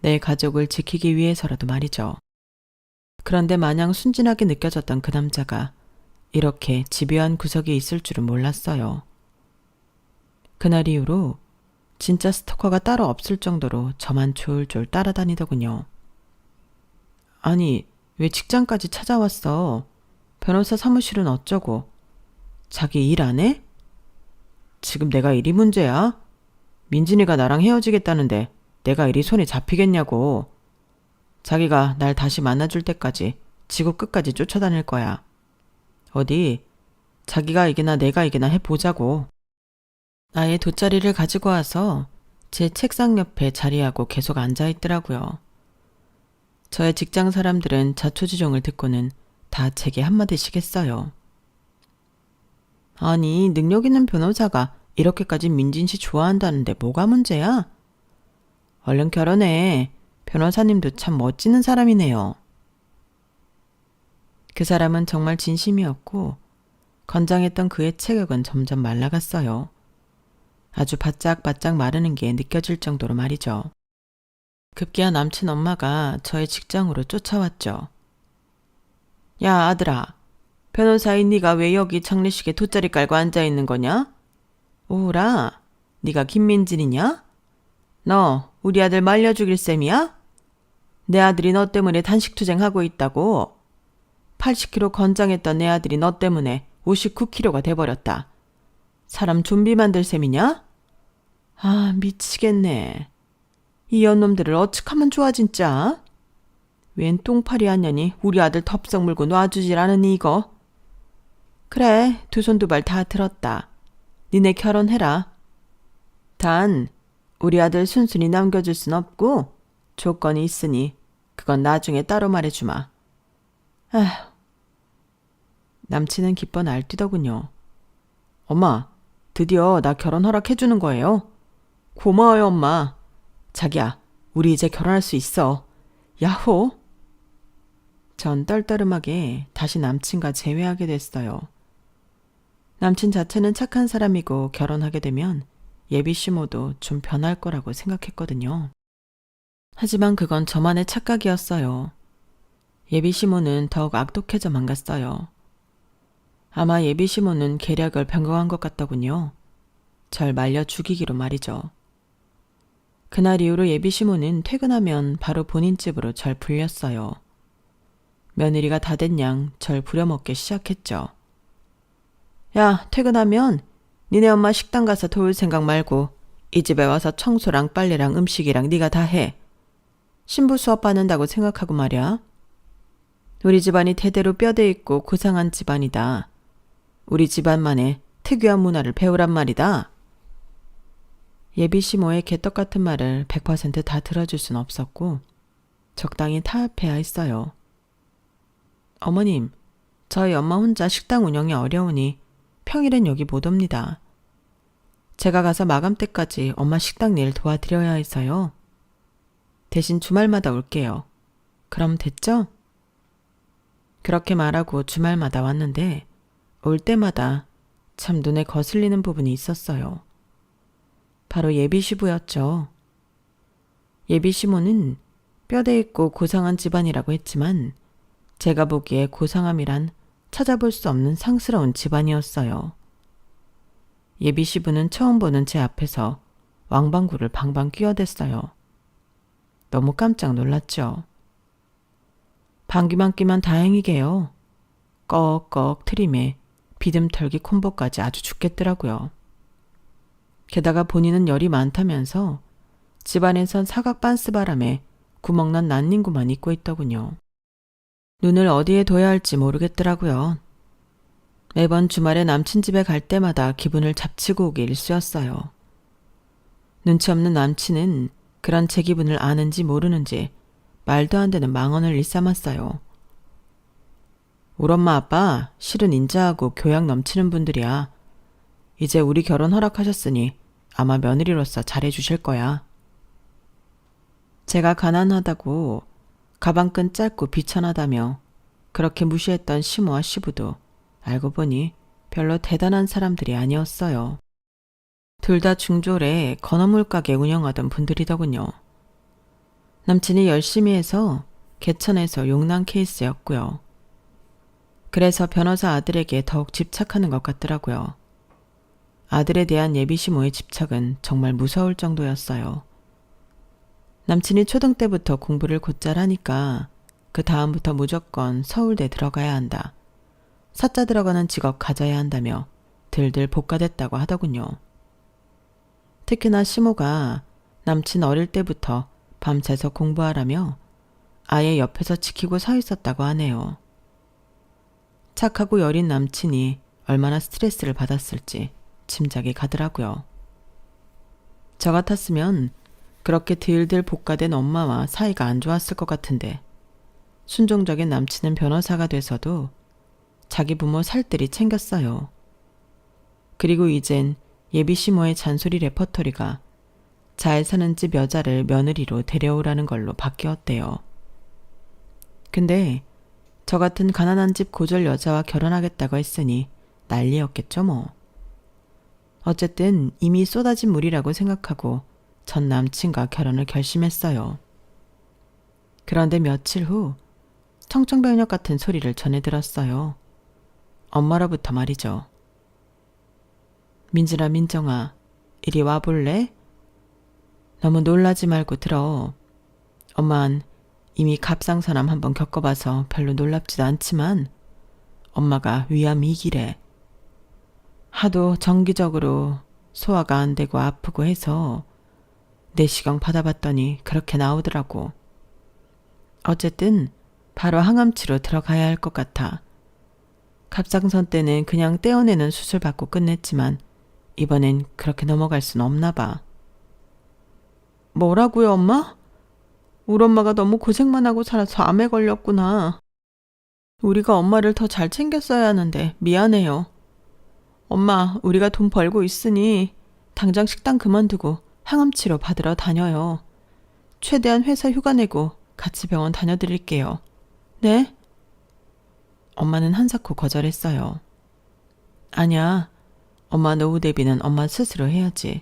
내 가족을 지키기 위해서라도 말이죠. 그런데 마냥 순진하게 느껴졌던 그 남자가 이렇게 집요한 구석이 있을 줄은 몰랐어요. 그날 이후로 진짜 스토커가 따로 없을 정도로 저만 졸졸 따라다니더군요. 아니, 왜 직장까지 찾아왔어? 변호사 사무실은 어쩌고? 자기 일 안 해? 지금 내가 일이 문제야? 민진이가 나랑 헤어지겠다는데 내가 일이 손에 잡히겠냐고. 자기가 날 다시 만나줄 때까지 지구 끝까지 쫓아다닐 거야. 어디 자기가 이기나 내가 이기나 해보자고. 아예 돗자리를 가지고 와서 제 책상 옆에 자리하고 계속 앉아있더라고요. 저의 직장 사람들은 자초지종을 듣고는 다 제게 한마디씩 했어요. 아니, 능력 있는 변호사가 이렇게까지 민진 씨 좋아한다는데 뭐가 문제야? 얼른 결혼해. 변호사님도 참 멋지는 사람이네요. 그 사람은 정말 진심이었고 건장했던 그의 체격은 점점 말라갔어요. 아주 바짝바짝 마르는 게 느껴질 정도로 말이죠. 급기야 남친 엄마가 저의 직장으로 쫓아왔죠. 야, 아들아. 변호사인 네가 왜 여기 장례식에 돗자리 깔고 앉아있는 거냐? 오라, 네가 김민진이냐? 너 우리 아들 말려 죽일 셈이야? 내 아들이 너 때문에 단식투쟁하고 있다고. 80kg 건장했던 내 아들이 너 때문에 59kg가 돼버렸다. 사람 좀비 만들 셈이냐? 아, 미치겠네. 이 연놈들을 어떡하면 좋아 진짜? 웬 똥파리 아냐니 우리 아들 덥석 물고 놔주질 않으니 이거. 그래, 두 손 두 발 다 들었다. 니네 결혼해라. 단 우리 아들 순순히 남겨줄 순 없고 조건이 있으니 그건 나중에 따로 말해주마. 아휴. 남친은 기뻐 날뛰더군요. 엄마, 드디어 나 결혼 허락해주는 거예요? 고마워요, 엄마. 자기야, 우리 이제 결혼할 수 있어. 야호! 전 떨떠름하게 다시 남친과 재회하게 됐어요. 남친 자체는 착한 사람이고 결혼하게 되면 예비 시모도 좀 변할 거라고 생각했거든요. 하지만 그건 저만의 착각이었어요. 예비 시모는 더욱 악독해져만 갔어요. 아마 예비 시모는 계략을 변경한 것 같더군요. 절 말려 죽이기로 말이죠. 그날 이후로 예비 시모는 퇴근하면 바로 본인 집으로 절 불렸어요. 며느리가 다 된 양 절 부려먹기 시작했죠. 야, 퇴근하면 니네 엄마 식당 가서 도울 생각 말고 이 집에 와서 청소랑 빨래랑 음식이랑 네가 다 해. 신부 수업 받는다고 생각하고 말이야. 우리 집안이 대대로 뼈대 있고 고상한 집안이다. 우리 집안만의 특유한 문화를 배우란 말이다. 예비 시모의 개떡 같은 말을 100% 다 들어줄 순 없었고 적당히 타협해야 했어요. 어머님, 저희 엄마 혼자 식당 운영이 어려우니 평일엔 여기 못 옵니다. 제가 가서 마감 때까지 엄마 식당 일 도와드려야 해서요. 대신 주말마다 올게요. 그럼 됐죠? 그렇게 말하고 주말마다 왔는데 올 때마다 참 눈에 거슬리는 부분이 있었어요. 바로 예비시부였죠. 예비시모는 뼈대 있고 고상한 집안이라고 했지만 제가 보기에 고상함이란 찾아볼 수 없는 상스러운 집안이었어요. 예비시부는 처음 보는 제 앞에서 왕방구를 방방 끼어댔어요. 너무 깜짝 놀랐죠. 방귀만 끼면 다행이게요. 꺽꺽 트림에 비듬털기 콤보까지 아주 죽겠더라고요. 게다가 본인은 열이 많다면서 집안에선 사각 반스바람에 구멍난 난닝구만 입고 있더군요. 눈을 어디에 둬야 할지 모르겠더라고요. 매번 주말에 남친 집에 갈 때마다 기분을 잡치고 오기 일쑤였어요. 눈치 없는 남친은 그런 제 기분을 아는지 모르는지 말도 안 되는 망언을 일삼았어요. 우리 엄마 아빠 실은 인자하고 교양 넘치는 분들이야. 이제 우리 결혼 허락하셨으니 아마 며느리로서 잘해주실 거야. 제가 가난하다고 가방끈 짧고 비천하다며 그렇게 무시했던 시모와 시부도 알고 보니 별로 대단한 사람들이 아니었어요. 둘 다 중졸에 건어물 가게 운영하던 분들이더군요. 남친이 열심히 해서 개천에서 용난 케이스였고요. 그래서 변호사 아들에게 더욱 집착하는 것 같더라고요. 아들에 대한 예비시모의 집착은 정말 무서울 정도였어요. 남친이 초등 때부터 공부를 곧잘 하니까 그 다음부터 무조건 서울대 들어가야 한다. 사자 들어가는 직업 가져야 한다며 들들 복가됐다고 하더군요. 특히나 시모가 남친 어릴 때부터 밤새서 공부하라며 아예 옆에서 지키고 서 있었다고 하네요. 착하고 여린 남친이 얼마나 스트레스를 받았을지 짐작이 가더라고요. 저 같았으면 그렇게 들들 복가된 엄마와 사이가 안 좋았을 것 같은데 순종적인 남친은 변호사가 돼서도 자기 부모 살뜰히 챙겼어요. 그리고 이젠 예비시모의 잔소리 레퍼토리가 잘 사는 집 여자를 며느리로 데려오라는 걸로 바뀌었대요. 근데 저 같은 가난한 집 고졸 여자와 결혼하겠다고 했으니 난리였겠죠 뭐. 어쨌든 이미 쏟아진 물이라고 생각하고 전 남친과 결혼을 결심했어요. 그런데 며칠 후 청천벽력 같은 소리를 전해 들었어요. 엄마로부터 말이죠. 민준아 민정아 이리 와볼래? 너무 놀라지 말고 들어. 엄만 이미 갑상선암 한번 겪어봐서 별로 놀랍지도 않지만 엄마가 위암 2기래. 하도 정기적으로 소화가 안 되고 아프고 해서 내시경 받아봤더니 그렇게 나오더라고. 어쨌든 바로 항암치료 들어가야 할 것 같아. 갑상선 때는 그냥 떼어내는 수술 받고 끝냈지만 이번엔 그렇게 넘어갈 순 없나 봐. 뭐라고요, 엄마? 우리 엄마가 너무 고생만 하고 살아서 암에 걸렸구나. 우리가 엄마를 더 잘 챙겼어야 하는데 미안해요. 엄마, 우리가 돈 벌고 있으니 당장 식당 그만두고 항암치료 받으러 다녀요. 최대한 회사 휴가 내고 같이 병원 다녀드릴게요. 네? 엄마는 한사코 거절했어요. 아니야. 엄마 노후 대비는 엄마 스스로 해야지.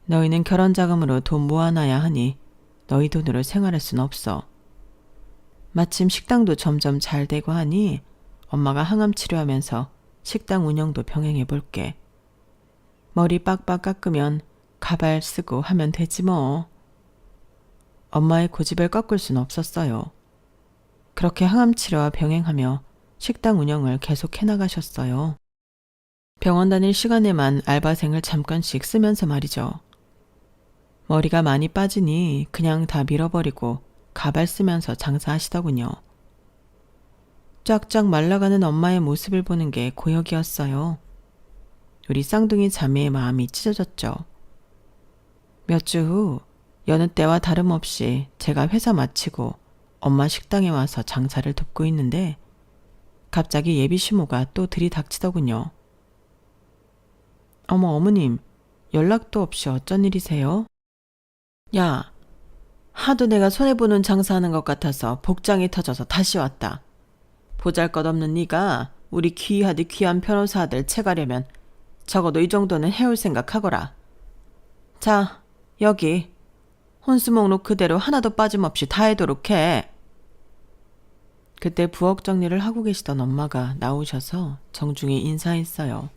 너희는 결혼 자금으로 돈 모아놔야 하니 너희 돈으로 생활할 순 없어. 마침 식당도 점점 잘 되고 하니 엄마가 항암 치료하면서 식당 운영도 병행해 볼게. 머리 빡빡 깎으면 가발 쓰고 하면 되지 뭐. 엄마의 고집을 꺾을 순 없었어요. 그렇게 항암 치료와 병행하며 식당 운영을 계속 해나가셨어요. 병원 다닐 시간에만 알바생을 잠깐씩 쓰면서 말이죠. 머리가 많이 빠지니 그냥 다 밀어버리고 가발 쓰면서 장사하시더군요. 쫙쫙 말라가는 엄마의 모습을 보는 게 고역이었어요. 우리 쌍둥이 자매의 마음이 찢어졌죠. 몇 주 후 여느 때와 다름없이 제가 회사 마치고 엄마 식당에 와서 장사를 돕고 있는데 갑자기 예비 시모가 또 들이닥치더군요. 어머, 어머님, 연락도 없이 어쩐 일이세요? 야, 하도 내가 손해보는 장사하는 것 같아서 복장이 터져서 다시 왔다. 보잘것없는 네가 우리 귀하디 귀한 변호사 아들 채가려면 적어도 이 정도는 해올 생각하거라. 자, 여기 혼수 목록 그대로 하나도 빠짐없이 다 해도록 해. 그때 부엌 정리를 하고 계시던 엄마가 나오셔서 정중히 인사했어요.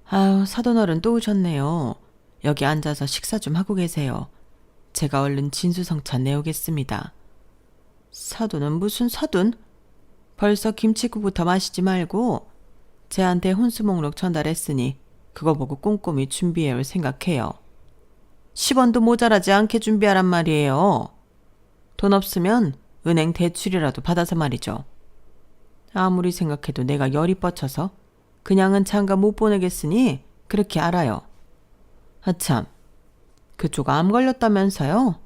아유, 사돈어른 또 오셨네요. 여기 앉아서 식사 좀 하고 계세요. 제가 얼른 진수성찬 내오겠습니다. 사돈은 무슨 사돈? 벌써 김치국부터 마시지 말고 쟤한테 혼수 목록 전달했으니 그거 보고 꼼꼼히 준비해올 생각해요. 10원도 모자라지 않게 준비하란 말이에요. 돈 없으면 은행 대출이라도 받아서 말이죠. 아무리 생각해도 내가 열이 뻗쳐서 그냥은 장가 못 보내겠으니 그렇게 알아요. 아참, 그쪽 암 걸렸다면서요?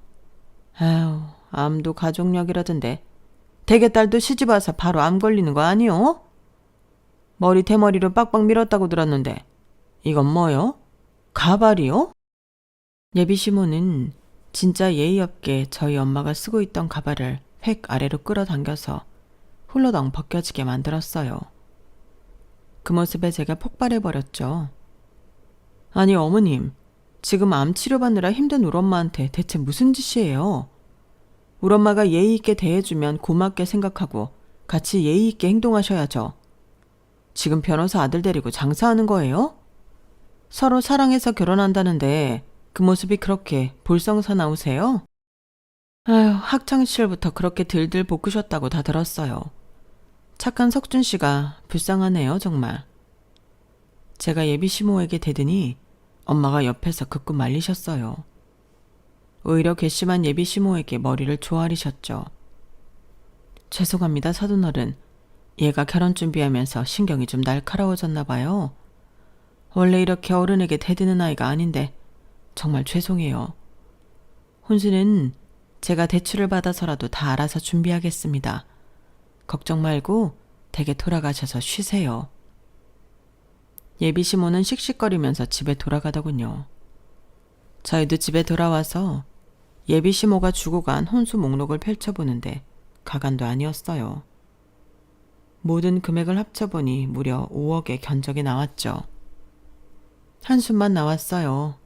아유, 암도 가족력이라던데 대개딸도 시집와서 바로 암 걸리는 거 아니요? 머리 대머리로 빡빡 밀었다고 들었는데 이건 뭐요? 가발이요? 예비 시모는 진짜 예의 없게 저희 엄마가 쓰고 있던 가발을 획 아래로 끌어당겨서 훌러덩 벗겨지게 만들었어요. 그 모습에 제가 폭발해버렸죠. 아니 어머님, 지금 암 치료받느라 힘든 우리 엄마한테 대체 무슨 짓이에요? 우리 엄마가 예의 있게 대해주면 고맙게 생각하고 같이 예의 있게 행동하셔야죠. 지금 변호사 아들 데리고 장사하는 거예요? 서로 사랑해서 결혼한다는데 그 모습이 그렇게 볼썽사나우세요? 아휴, 학창시절부터 그렇게 들들 볶으셨다고 다 들었어요. 착한 석준 씨가 불쌍하네요, 정말. 제가 예비 시모에게 대더니 엄마가 옆에서 극구 말리셨어요. 오히려 괘씸한 예비 시모에게 머리를 조아리셨죠. 죄송합니다, 사돈어른. 얘가 결혼 준비하면서 신경이 좀 날카로워졌나 봐요. 원래 이렇게 어른에게 대드는 아이가 아닌데 정말 죄송해요. 혼수는 제가 대출을 받아서라도 다 알아서 준비하겠습니다. 걱정 말고 댁에 돌아가셔서 쉬세요. 예비 시모는 씩씩거리면서 집에 돌아가더군요. 저희도 집에 돌아와서 예비 시모가 주고 간 혼수 목록을 펼쳐보는데 가관도 아니었어요. 모든 금액을 합쳐보니 무려 5억의 견적이 나왔죠. 한숨만 나왔어요.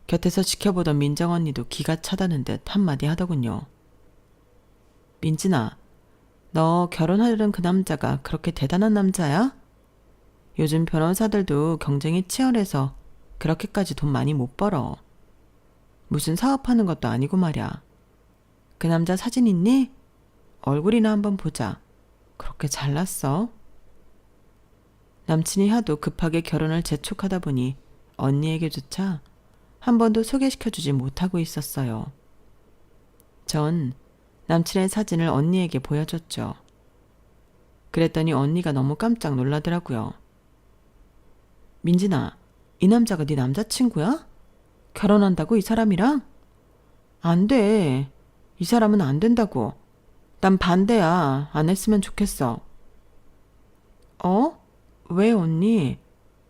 곁에서 지켜보던 민정 언니도 기가 차다는 듯 한마디 하더군요. 민진아, 너 결혼하려는 그 남자가 그렇게 대단한 남자야? 요즘 변호사들도 경쟁이 치열해서 그렇게까지 돈 많이 못 벌어. 무슨 사업하는 것도 아니고 말야. 그 남자 사진 있니? 얼굴이나 한번 보자. 그렇게 잘났어? 남친이 하도 급하게 결혼을 재촉하다 보니 언니에게조차 한 번도 소개시켜주지 못하고 있었어요. 전 남친의 사진을 언니에게 보여줬죠. 그랬더니 언니가 너무 깜짝 놀라더라고요. 민진아, 이 남자가 네 남자친구야? 결혼한다고 이 사람이랑? 안 돼. 이 사람은 안 된다고. 난 반대야. 안 했으면 좋겠어. 어? 왜 언니?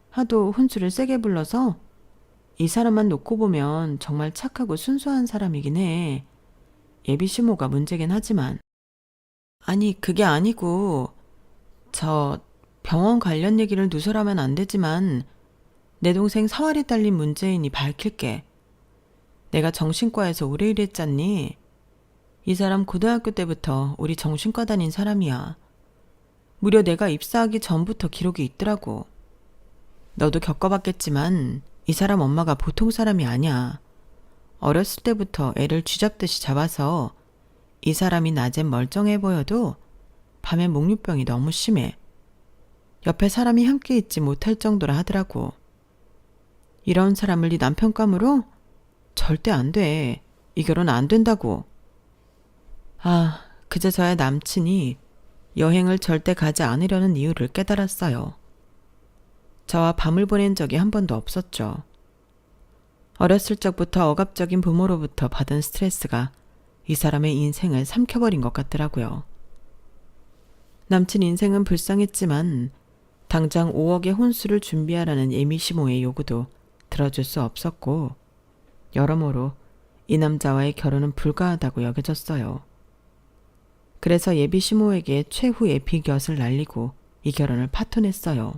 하도 혼수를 세게 불러서? 이 사람만 놓고 보면 정말 착하고 순수한 사람이긴 해. 예비 시모가 문제긴 하지만. 아니, 그게 아니고 저 병원 관련 얘기를 누설하면 안 되지만 내 동생 사활이 딸린 문제인이 밝힐게. 내가 정신과에서 오래 일했잖니. 이 사람 고등학교 때부터 우리 정신과 다닌 사람이야. 무려 내가 입사하기 전부터 기록이 있더라고. 너도 겪어봤겠지만 이 사람 엄마가 보통 사람이 아니야. 어렸을 때부터 애를 쥐잡듯이 잡아서 이 사람이 낮엔 멀쩡해 보여도 밤에 목류병이 너무 심해. 옆에 사람이 함께 있지 못할 정도라 하더라고. 이런 사람을 네 남편감으로? 절대 안 돼. 이 결혼 안 된다고. 아, 그제서야 남친이 여행을 절대 가지 않으려는 이유를 깨달았어요. 저와 밤을 보낸 적이 한 번도 없었죠. 어렸을 적부터 억압적인 부모로부터 받은 스트레스가 이 사람의 인생을 삼켜버린 것 같더라고요. 남친 인생은 불쌍했지만 당장 5억의 혼수를 준비하라는 예미시모의 요구도 들어줄 수 없었고 여러모로 이 남자와의 결혼은 불가하다고 여겨졌어요. 그래서 예비시모에게 최후의 비곁을 날리고 이 결혼을 파토냈어요.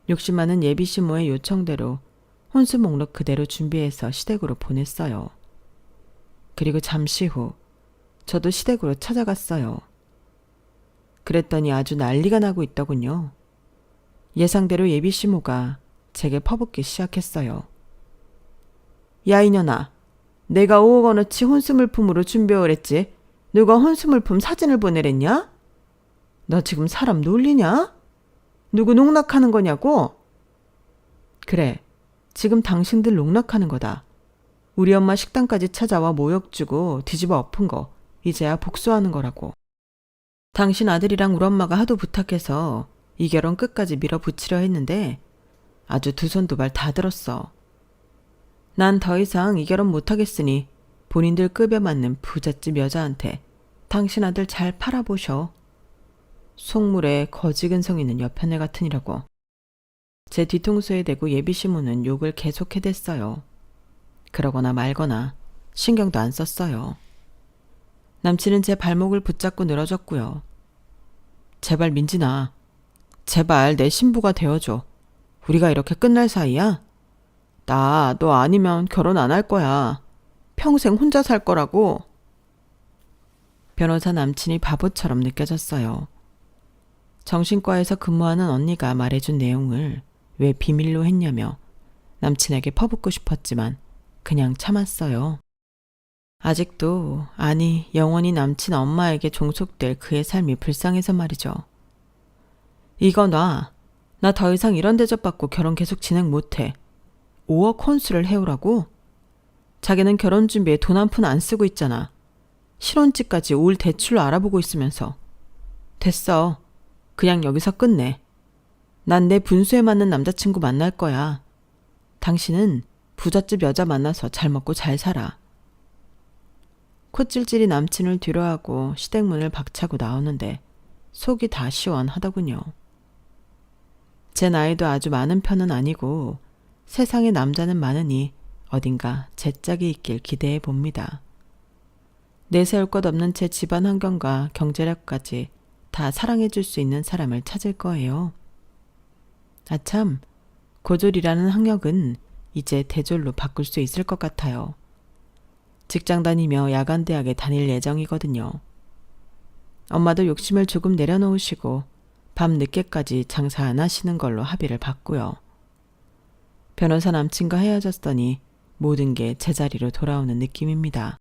욕심 많은 예비시모의 요청대로 혼수 목록 그대로 준비해서 시댁으로 보냈어요. 그리고 잠시 후 저도 시댁으로 찾아갔어요. 그랬더니 아주 난리가 나고 있더군요. 예상대로 예비시모가 제게 퍼붓기 시작했어요. 야 이년아, 내가 5억 원어치 혼수물품으로 준비해오랬지. 누가 혼수물품 사진을 보내랬냐? 너 지금 사람 놀리냐? 누구 농락하는 거냐고? 그래, 지금 당신들 농락하는 거다. 우리 엄마 식당까지 찾아와 모욕 주고 뒤집어 엎은 거 이제야 복수하는 거라고. 당신 아들이랑 우리 엄마가 하도 부탁해서 이 결혼 끝까지 밀어붙이려 했는데 아주 두 손 두 발 다 들었어. 난 더 이상 이 결혼 못하겠으니 본인들 급여 맞는 부잣집 여자한테 당신 아들 잘 팔아보셔. 속물에 거지 근성 있는 여편네 같으니라고. 제 뒤통수에 대고 예비시모는 욕을 계속 해댔어요. 그러거나 말거나 신경도 안 썼어요. 남친은 제 발목을 붙잡고 늘어졌고요. 제발 민진아, 제발 내 신부가 되어줘. 우리가 이렇게 끝날 사이야? 나 너 아니면 결혼 안 할 거야. 평생 혼자 살 거라고. 변호사 남친이 바보처럼 느껴졌어요. 정신과에서 근무하는 언니가 말해준 내용을 왜 비밀로 했냐며 남친에게 퍼붓고 싶었지만 그냥 참았어요. 아직도, 아니 영원히 남친 엄마에게 종속될 그의 삶이 불쌍해서 말이죠. 이거 놔. 나 더 이상 이런 대접받고 결혼 계속 진행 못해. 5억 혼수를 해오라고? 자기는 결혼 준비에 돈 한 푼 안 쓰고 있잖아. 실혼집까지 올 대출로 알아보고 있으면서. 됐어. 그냥 여기서 끝내. 난 내 분수에 맞는 남자친구 만날 거야. 당신은 부잣집 여자 만나서 잘 먹고 잘 살아. 콧질질이 남친을 뒤로하고 시댁문을 박차고 나오는데 속이 다 시원하더군요. 제 나이도 아주 많은 편은 아니고 세상에 남자는 많으니 어딘가 제 짝이 있길 기대해 봅니다. 내세울 것 없는 제 집안 환경과 경제력까지 다 사랑해 줄 수 있는 사람을 찾을 거예요. 아참, 고졸이라는 학력은 이제 대졸로 바꿀 수 있을 것 같아요. 직장 다니며 야간 대학에 다닐 예정이거든요. 엄마도 욕심을 조금 내려놓으시고 밤 늦게까지 장사 안 하시는 걸로 합의를 봤고요. 변호사 남친과 헤어졌더니 모든 게 제자리로 돌아오는 느낌입니다.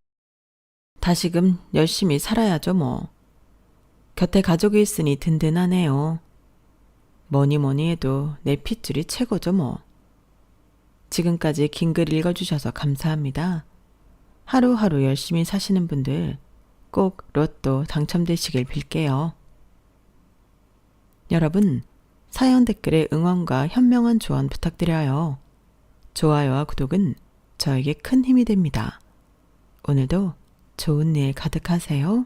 다시금 열심히 살아야죠 뭐. 곁에 가족이 있으니 든든하네요. 뭐니 뭐니 해도 내 핏줄이 최고죠 뭐. 지금까지 긴 글 읽어주셔서 감사합니다. 하루하루 열심히 사시는 분들 꼭 로또 당첨되시길 빌게요. 여러분, 사연 댓글에 응원과 현명한 조언 부탁드려요. 좋아요와 구독은 저에게 큰 힘이 됩니다. 오늘도 좋은 일 가득하세요.